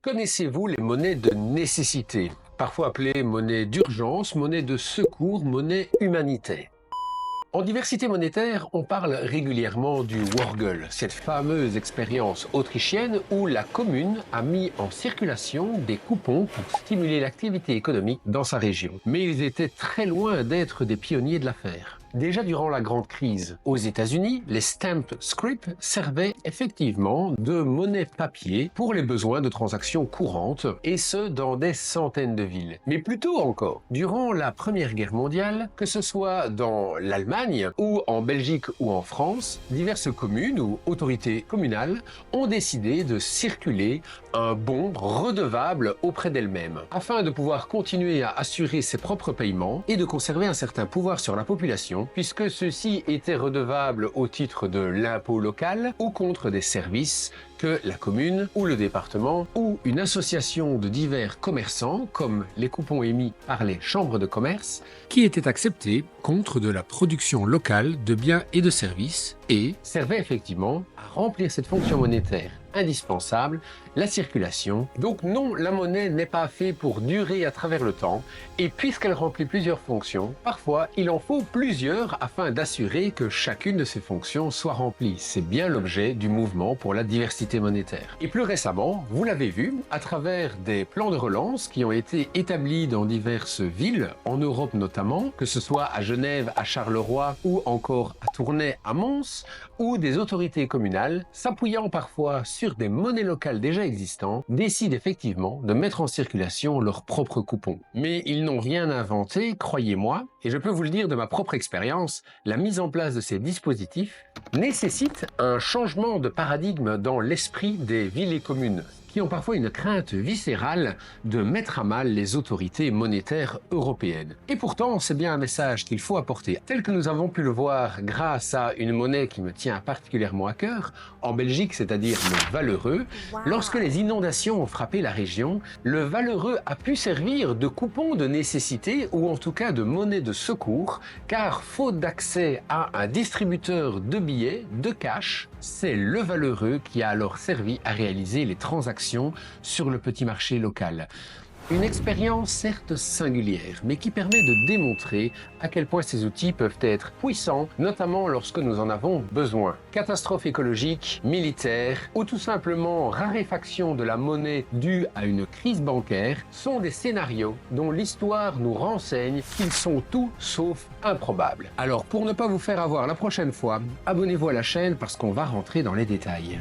Connaissez-vous les monnaies de nécessité, parfois appelées monnaie d'urgence, monnaie de secours, monnaie humanitaire? En diversité monétaire, on parle régulièrement du Wörgl, cette fameuse expérience autrichienne où la commune a mis en circulation des coupons pour stimuler l'activité économique dans sa région. Mais ils étaient très loin d'être des pionniers de l'affaire. Déjà durant la grande crise, aux États-Unis, les stamp script servaient effectivement de monnaie papier pour les besoins de transactions courantes, et ce dans des centaines de villes. Mais plus tôt encore, durant la Première Guerre mondiale, que ce soit dans l'Allemagne ou en Belgique ou en France, diverses communes ou autorités communales ont décidé de circuler un bon redevable auprès d'elles-mêmes, afin de pouvoir continuer à assurer ses propres paiements et de conserver un certain pouvoir sur la population, puisque ceux-ci étaient redevables au titre de l'impôt local ou contre des services que la commune ou le département ou une association de divers commerçants, comme les coupons émis par les chambres de commerce, qui étaient acceptés contre de la production locale de biens et de services et servaient effectivement à remplir cette fonction monétaire indispensable, la circulation. Donc non, la monnaie n'est pas faite pour durer à travers le temps, et puisqu'elle remplit plusieurs fonctions, parfois il en faut plusieurs afin d'assurer que chacune de ces fonctions soit remplie. C'est bien l'objet du mouvement pour la diversité monétaire. Et plus récemment, vous l'avez vu, à travers des plans de relance qui ont été établis dans diverses villes, en Europe notamment, que ce soit à Genève, à Charleroi ou encore à Tournai, à Mons, où des autorités communales, s'appuyant parfois sur des monnaies locales déjà existantes, décident effectivement de mettre en circulation leurs propres coupons. Mais ils n'ont rien inventé, croyez-moi, et je peux vous le dire de ma propre expérience, la mise en place de ces dispositifs nécessite un changement de paradigme dans l'esprit des villes et communes, qui ont parfois une crainte viscérale de mettre à mal les autorités monétaires européennes. Et pourtant, c'est bien un message qu'il faut apporter, tel que nous avons pu le voir grâce à une monnaie qui me tient particulièrement à cœur, en Belgique, c'est-à-dire le valeureux. Wow. Lorsque les inondations ont frappé la région, le valeureux a pu servir de coupon de nécessité ou en tout cas de monnaie de secours, car faute d'accès à un distributeur de billets, de cash, c'est le valeureux qui a alors servi à réaliser les transactions sur le petit marché local. Une expérience certes singulière, mais qui permet de démontrer à quel point ces outils peuvent être puissants, notamment lorsque nous en avons besoin. Catastrophe écologique, militaire ou tout simplement raréfaction de la monnaie due à une crise bancaire sont des scénarios dont l'histoire nous renseigne qu'ils sont tout sauf improbables. Alors pour ne pas vous faire avoir la prochaine fois, abonnez-vous à la chaîne parce qu'on va rentrer dans les détails.